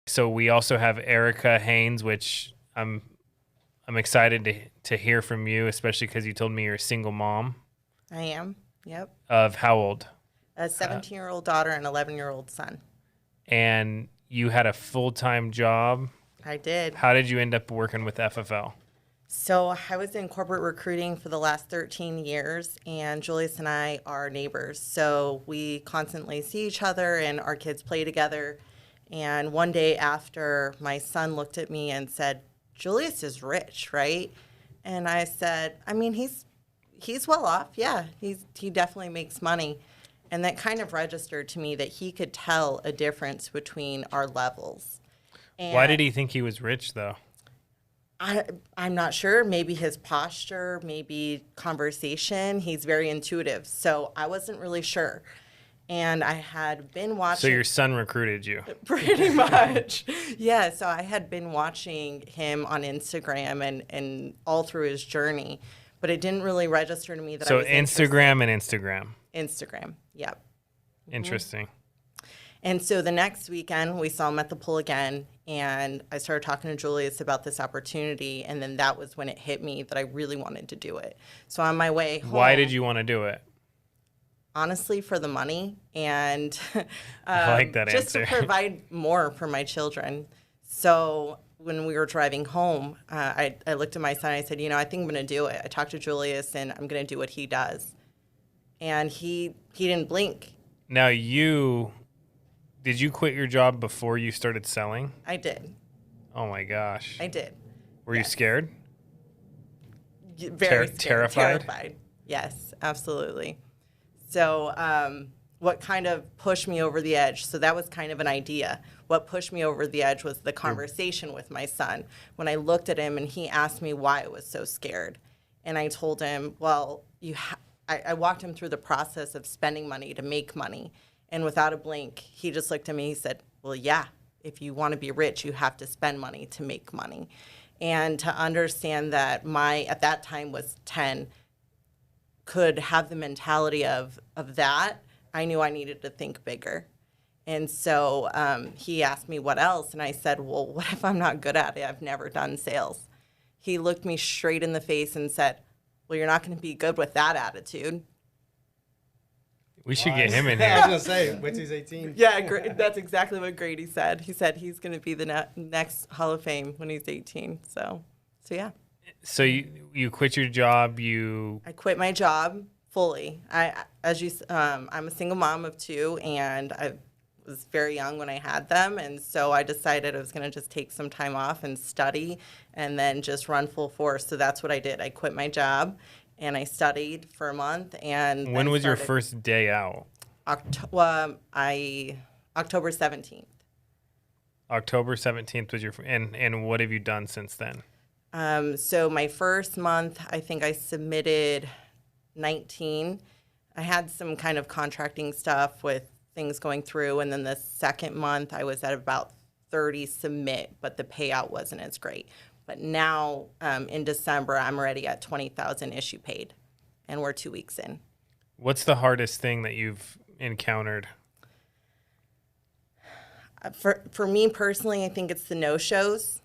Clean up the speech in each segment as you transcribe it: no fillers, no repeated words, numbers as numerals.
So we also have Erika Haines, which I'm excited to hear from you, especially because you told me you're a single mom. I am. Yep. Of how old? A 17-year-old daughter and 11-year-old son. And you had a full-time job. I did. How did you end up working with FFL? So I was in corporate recruiting for the last 13 years, and Julius and I are neighbors. So we constantly see each other, and our kids play together. And one day after, my son looked at me and said, "Julius is rich, right?" And I said, "I mean, he's well off. Yeah, he definitely makes money." And that kind of registered to me that he could tell a difference between our levels. And Why did he think he was rich, though? I'm not sure. Maybe his posture, maybe conversation. He's very intuitive. So I wasn't really sure. And I had been watching. So your son recruited you? Pretty much. Yeah. So I had been watching him on Instagram and all through his journey. But it didn't really register to me that I was Instagram and Instagram. Instagram. Yep. Interesting. And so the next weekend, we saw him at the pool again, and I started talking to Julius about this opportunity, and then that was when it hit me that I really wanted to do it. So on my way home... Why did you want to do it? Honestly, for the money, and I like that just answer. to provide more for my children. So when we were driving home, I looked at my son, and I said, I think I'm going to do it. I talked to Julius, and I'm going to do what he does. And he didn't blink. Now did you quit your job before you started selling? I did. Oh my gosh. I did. Were you scared? Very scared. Terrified? Terrified. Yes, absolutely. So what kind of pushed me over the edge? So that was kind of an idea. What pushed me over the edge was the conversation with my son. When I looked at him and he asked me why I was so scared. And I told him, well, I walked him through the process of spending money to make money. And without a blink, he just looked at me. He said, well, yeah, if you want to be rich, you have to spend money to make money. And to understand that at that time was 10, could have the mentality of that, I knew I needed to think bigger. And so he asked me what else. And I said, well, what if I'm not good at it? I've never done sales. He looked me straight in the face and said, well, you're not going to be good with that attitude. We should get him in I here. was going to say, wait till he's 18. Yeah, that's exactly what Grady said. He said he's going to be the next Hall of Fame when he's 18. So yeah. So you quit your job. I quit my job fully. I'm a single mom of 2, and I was very young when I had them, and so I decided I was going to just take some time off and study, and then just run full force. So that's what I did. I quit my job. And I studied for a month. And when was your first day out? October 17th. October 17th was your and what have you done since then? So my first month, I think I submitted 19. I had some kind of contracting stuff with things going through, and then the second month I was at about 30 submit, but the payout wasn't as great. But now, in December, I'm already at 20,000 issue paid, and we're 2 weeks in. What's the hardest thing that you've encountered? For me personally, I think it's the no-shows.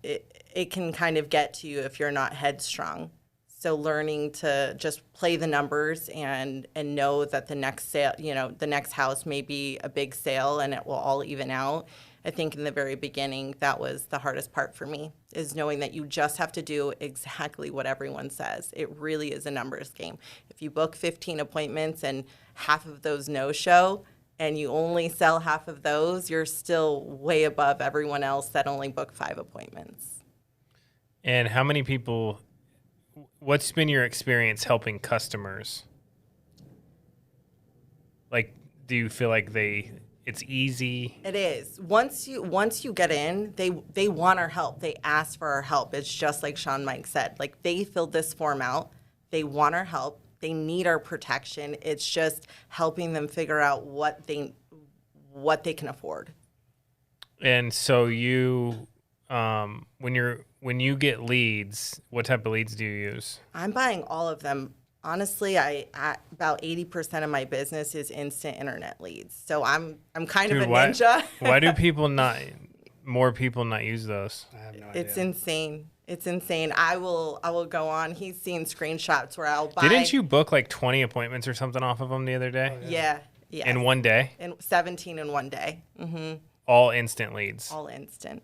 It can kind of get to you if you're not headstrong. So learning to just play the numbers and know that the next sale, the next house may be a big sale and it will all even out. I think in the very beginning, that was the hardest part for me, is knowing that you just have to do exactly what everyone says. It really is a numbers game. If you book 15 appointments and half of those no-show, and you only sell half of those, you're still way above everyone else that only book 5 appointments. And how many people, what's been your experience helping customers? Like, do you feel like it's easy? It is. Once you get in, they want our help. They ask for our help. It's just like Sean Mike said. Like, they filled this form out. They want our help. They need our protection. It's just helping them figure out what they can afford. And so you, when you get leads, what type of leads do you use? I'm buying all of them Honestly, I about 80% of my business is instant internet leads. So I'm kind of a ninja. Why do more people not use those? I have no idea. It's insane. It's insane. I will go on. He's seen screenshots where I'll buy. Didn't you book like 20 appointments or something off of them the other day? Yeah. Yeah. In one day? In 17 in one day. Mm-hmm. All instant leads. All instant.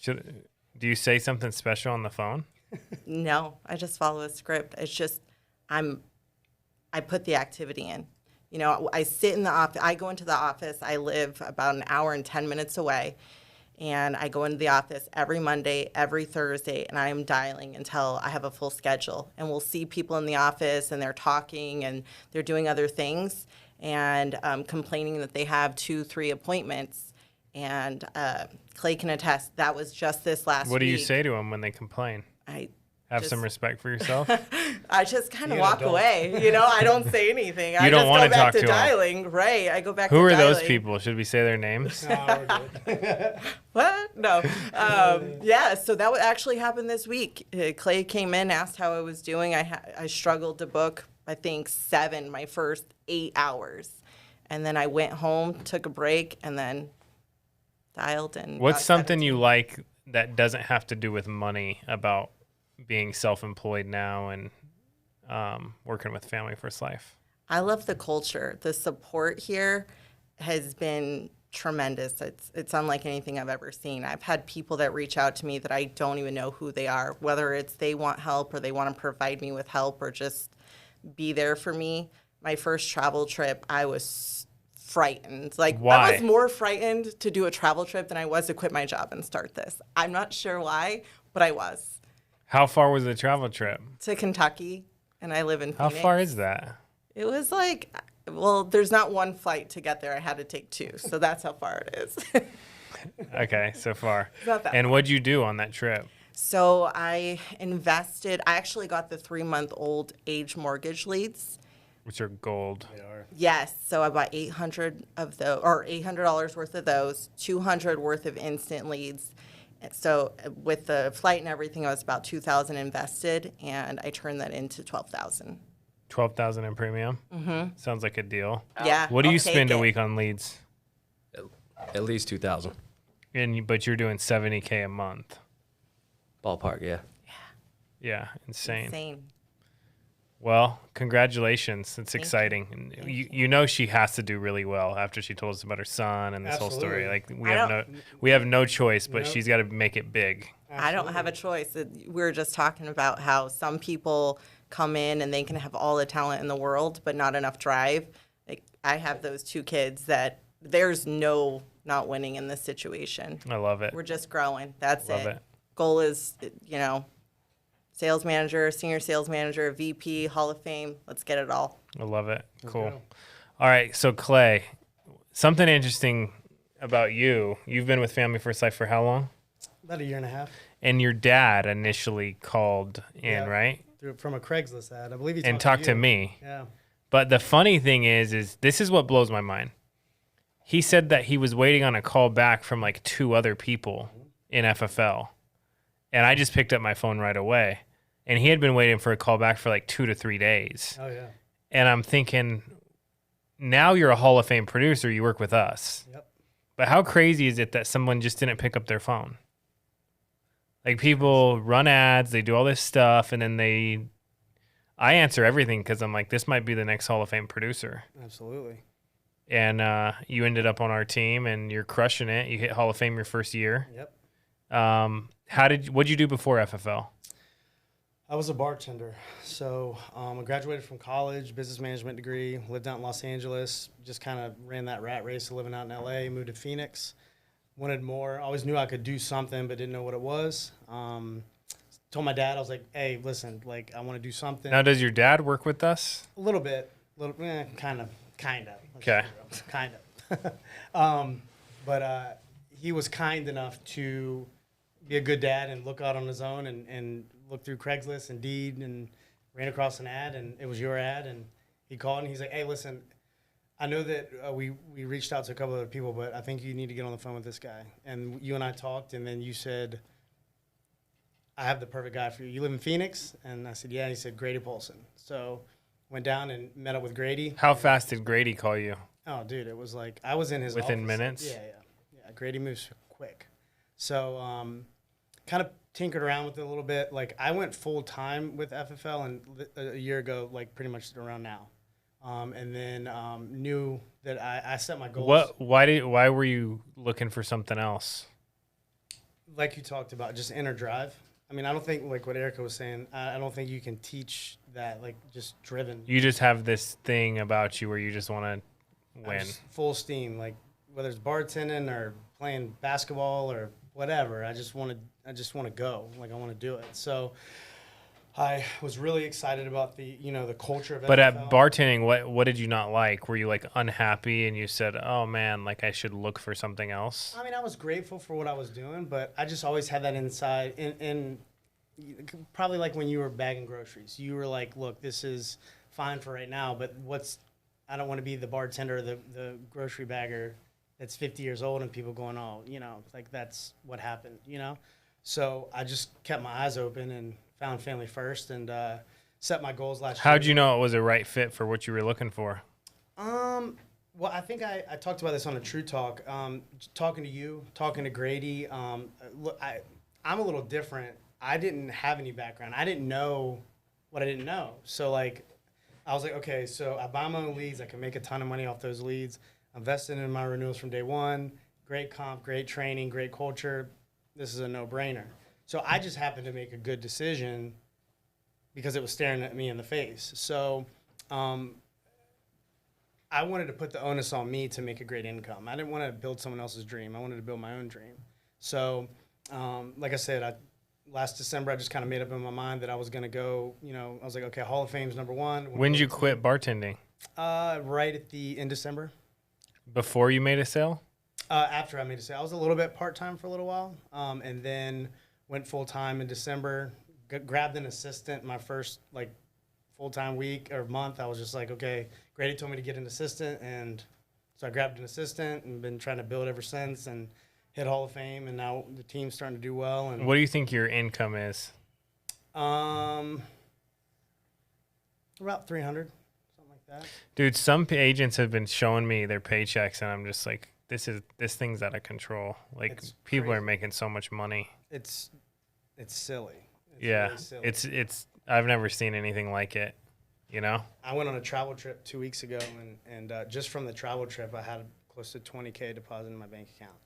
Do you say something special on the phone? No, I just follow a script. It's just I put the activity in. You know, I sit in the office. I go into the office. I live about an hour and 10 minutes away. And I go into the office every Monday, every Thursday, and I am dialing until I have a full schedule. And we'll see people in the office, and they're talking, and they're doing other things, and complaining that they have 2-3 appointments. And Clay can attest, that was just this last week. What do you say to them when they complain? Have some respect for yourself. I just kind of walk away. You know, I don't say anything. You don't want to talk to dialing. Them. Right. I go back to dialing. dialing. Who are those people? Should we say their names? No, we're good. What? No. Yeah, so that would actually happen this week. Clay came in, asked how I was doing. I struggled to book, I think, 7 my first 8 hours. And then I went home, took a break, and then dialed. And what's something you like that doesn't have to do with money about being self-employed now and working with Family First Life? I love the culture. The support here has been tremendous. It's unlike anything I've ever seen. I've had people that reach out to me that I don't even know who they are, whether it's they want help or they want to provide me with help or just be there for me. My first travel trip, I was frightened. Why? I was more frightened to do a travel trip than I was to quit my job and start this. I'm not sure why, but I was. How far was the travel trip? To Kentucky, and I live in How Phoenix. far is that? It was well, there's not one flight to get there. I had to take 2, so that's how far it is. Okay, so far. Not that and far. what'd you do on that trip? So I actually got the 3-month-old age mortgage leads. Which are gold. They are. Yes, so I bought 800 of those, or $800 worth of those, 200 worth of instant leads. So with the flight and everything, I was about $2,000 invested, and I turned that into $12,000. $12,000 in premium? Mm-hmm. Sounds like a deal. Yeah. What do I'll you take spend a it. week on leads? At least 2,000. But you're doing $70K a month. Ballpark, yeah. Yeah, insane. Insane. Well, congratulations. It's Thank exciting. You know she has to do really well after she told us about her son and this whole story. Absolutely. Like we have no choice, but Nope. she's got to make it big. I don't have a choice. We were just talking about how some people come in and they can have all the talent in the world, but not enough drive. Like, I have those 2 kids that there's no not winning in this situation. I love it. We're just growing. That's Love it. Goal is, sales manager, senior sales manager, VP, Hall of Fame. Let's get it all. I love it. Cool. go. All right. So Clay, something interesting about you. You've been with Family First Life for how long? About a year and a half. And your dad initially called in, Yeah. right? From a Craigslist ad. I believe he And talked to you. me. Yeah. But the funny thing is this is what blows my mind. He said that he was waiting on a call back from like 2 other people in FFL. And I just picked up my phone right away. And he had been waiting for a call back for like 2 to 3 days. Oh, yeah. And I'm thinking, now you're a Hall of Fame producer. You work with us. Yep. But how crazy is it that someone just didn't pick up their phone? Like, people run ads, they do all this stuff, and then I answer everything because I'm like, this might be the next Hall of Fame producer. Absolutely. And you ended up on our team, and you're crushing it. You hit Hall of Fame your first year. Yep. What'd you do before FFL? I was a bartender. So I graduated from college, business management degree, lived out in Los Angeles, just kind of ran that rat race of living out in LA, moved to Phoenix, wanted more. Always knew I could do something, but didn't know what it was. Told my dad, I was like, hey, listen, like, I want to do something. Now, does your dad work with us? A little bit, kind of. Okay. Kind of. But he was kind enough to be a good dad and look out on his own and look through Craigslist, Indeed, and ran across an ad, and it was your ad, and he called, and he's like, hey, listen, I know that we reached out to a couple of other people, but I think you need to get on the phone with this guy. And you and I talked, and then you said, I have the perfect guy for you. You live in Phoenix? And I said, yeah. And he said, Grady Polcyn. So went down and met up with Grady. How fast did Grady call you? Oh, dude, it was like I was in his Within office. minutes? Yeah. Grady moves quick. So kind of tinkered around with it a little bit. Like I went full time with FFL and a year ago, like pretty much around now. And then knew that I set my goals. Why were you looking for something else? Like you talked about, just inner drive. I mean, I don't think, like what Erika was saying, I don't think you can teach that, like, just driven. You just have this thing about you where you just want to win. Full steam, like, whether it's bartending or playing basketball or whatever, I just want to go. Like, I want to do it. So I was really excited about the culture of But FFL. at bartending, what did you not like? Were you, like, unhappy and you said, oh, man, like, I should look for something else? I mean, I was grateful for what I was doing, but I just always had that inside. And probably like when you were bagging groceries, you were like, look, this is fine for right now, but I don't want to be the bartender, the grocery bagger that's 50 years old and people going, oh, like that's what happened, So I just kept my eyes open and found family first and set my goals last year. How'd you know it was a right fit for what you were looking for? Well, I think I talked about this on a True Talk. Talking to you, talking to Grady. Look, I'm a little different. I didn't have any background. I didn't know what I didn't know. So, like, I was like, okay, so I buy my own leads. I can make a ton of money off those leads. I'm invested in my renewals from day one. Great comp, great training, great culture. This is a no-brainer. So I just happened to make a good decision because it was staring at me in the face. So I wanted to put the onus on me to make a great income. I didn't want to build someone else's dream. I wanted to build my own dream. So, like I said, last December, I just kind of made up in my mind that I was going to go, I was like, okay, Hall of Fame's number one. When did you quit bartending? Right in December. Before you made a sale? After I made a sale. I was a little bit part-time for a little while, and then went full-time in December, grabbed an assistant my first, like, full-time week or month. I was just like, okay, Grady told me to get an assistant, and so I grabbed an assistant and been trying to build ever since and hit Hall of Fame, and now the team's starting to do well. And what do you think your income is? About 300, something like that. Dude, some agents have been showing me their paychecks, and I'm just like, this thing's out of control. Like, It's people crazy. are making so much money. It's silly. Yeah, really silly. it's I've never seen anything like it. I went on a travel trip 2 weeks ago, and just from the travel trip, I had close to $20K deposited in my bank account.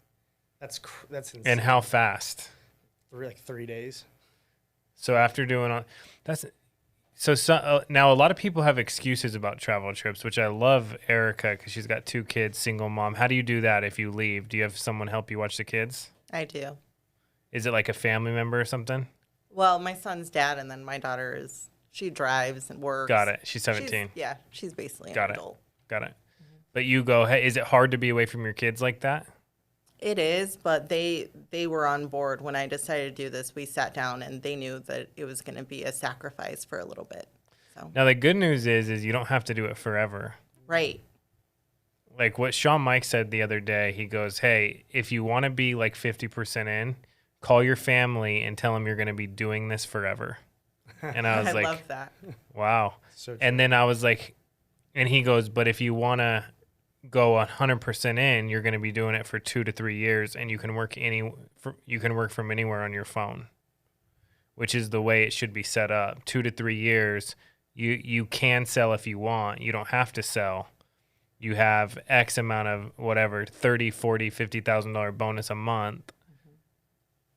That's insane. And how fast? For like 3 days. So after doing all that's so now a lot of people have excuses about travel trips, which I love Erika because she's got 2 kids, single mom. How do you do that if you leave? Do you have someone help you watch the kids? I do. Is it like a family member or something? Well, my son's dad, and then my daughter she drives and works. Got it. She's 17. She's basically Got an it. adult. Got it. But you go, hey, is it hard to be away from your kids like that? It is, but they were on board when I decided to do this. We sat down and they knew that it was going to be a sacrifice for a little bit. So Now the good news is you don't have to do it forever. right. Like what Sean Mike said the other day, he goes, hey, if you want to be like 50% in, call your family and tell them you're going to be doing this forever. And I was I like, love that. wow. So And then I was like, and he goes, but if you want to go 100% in, you're going to be doing it for 2 to 3 years, and you can work from anywhere on your phone, which is the way it should be set up. 2 to 3 years, you can sell if you want. You don't have to sell. You have X amount of whatever, $30,000, $40,000, $50,000 bonus a month,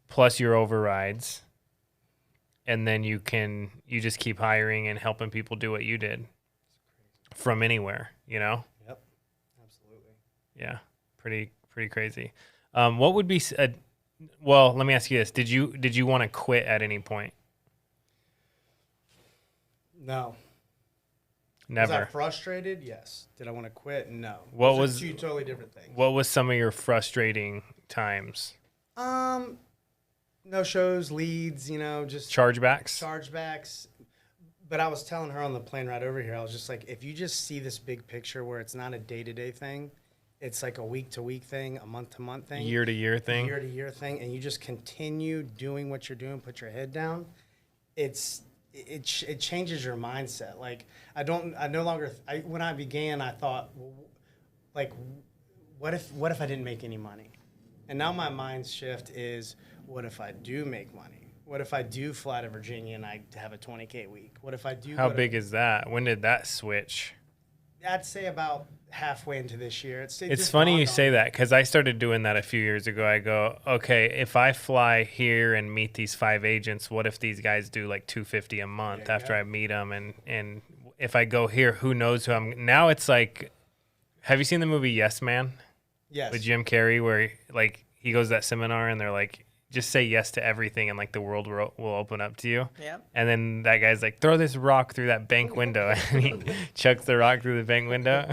plus your overrides. And then you just keep hiring and helping people do what you did from anywhere, Yep. Absolutely. Yeah, pretty crazy. What would be well, let me ask you this. Did you want to quit at any point? No. Never. Was I frustrated? Yes. Did I want to quit? No. What Those are was- two totally different things? What was some of your frustrating times? No shows, leads, just Chargebacks? chargebacks. But I was telling her on the plane ride over here, I was just like, if you just see this big picture where it's not a day-to-day thing, it's like a week-to-week thing, a month-to-month thing, Year-to-year thing. year-to-year thing, and you just continue doing what you're doing, put your head down, it changes your mindset. Like when I began, I thought, well, like, what if I didn't make any money? And now my mind shift is, what if I do make money? What if I do fly to Virginia and I have a 20K week? What if I do? How big is that? When did that switch? I'd say about halfway into this year. It It's just funny dawned you on say me. that because I started doing that a few years ago. I go, okay, if I fly here and meet these 5 agents, what if these guys do like $250 a month There you after go. I meet them? And if I go here, who knows who I'm? Now it's like, have you seen the movie Yes Man Yes. with Jim Carrey, where he goes to that seminar and they're like, just say yes to everything and like the world will open up to you. Yep. And then that guy's like, throw this rock through that bank window. And he chucks the rock through the bank window.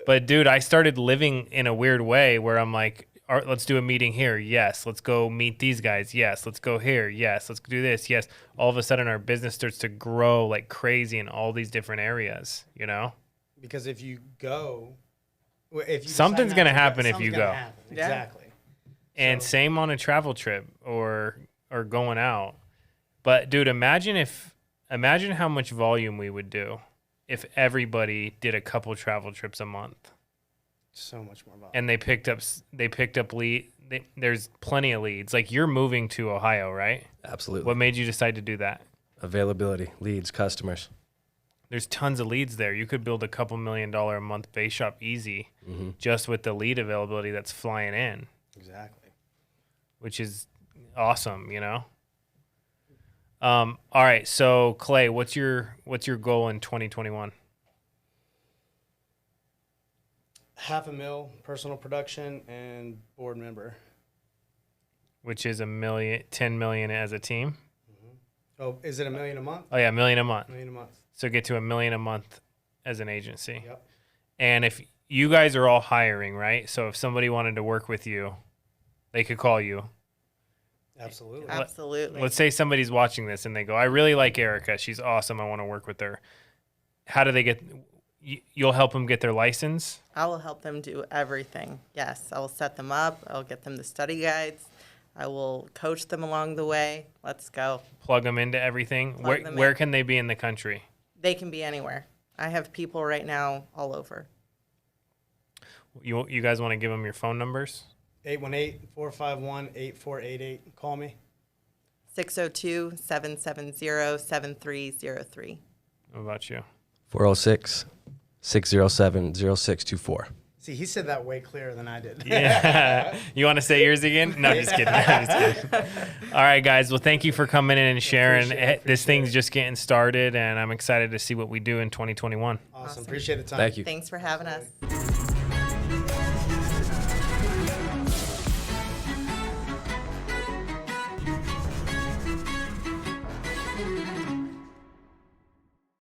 But dude, I started living in a weird way where I'm like, all right, let's do a meeting here. Yes. Let's go meet these guys. Yes. Let's go here. Yes. Let's do this. Yes. All of a sudden our business starts to grow like crazy in all these different areas, you know? Because if you go, if you decide Something's not gonna to happen if something's you gonna go. happen. Yeah. Exactly. And So- same on a travel trip or going out. But dude, imagine how much volume we would do if everybody did a couple travel trips a month. So much more volume. And they picked up there's plenty of leads. Like you're moving to Ohio, right? Absolutely. What made you decide to do that? Availability, leads, customers. There's tons of leads there. You could build a couple $1 million a month base shop easy just with the lead availability that's flying in, Exactly. which is awesome, you know? All right, so Clay, what's your goal in 2021? $500,000 personal production and board member. Which is $10 million as a team. Oh, is it $1 million a month? Oh yeah, $1 million a month. $1 million a month. So get to $1 million a month as an agency. Yep. And if you guys are all hiring, right? So if somebody wanted to work with you, they could call you. Absolutely. Absolutely. Let's say somebody's watching this and they go, I really like Erika. She's awesome. I want to work with her. How do they get, you'll help them get their license? I will help them do everything. Yes, I will set them up. I'll get them the study guides. I will coach them along the way. Let's go. Plug them into everything? Plug them Where in. can they be in the country? They can be anywhere. I have people right now all over. You guys want to give them your phone numbers? 818-451-8488. Call me. 602-770-7303. What about you? 406-607-0624. See, he said that way clearer than I did. Yeah. You want to say yours again? No, just kidding. I'm just kidding. All right, guys. Well, thank you for coming in and sharing. This thing's just getting started, and I'm excited to see what we do in 2021. Awesome. Appreciate the time. Thank you. Thanks for having us.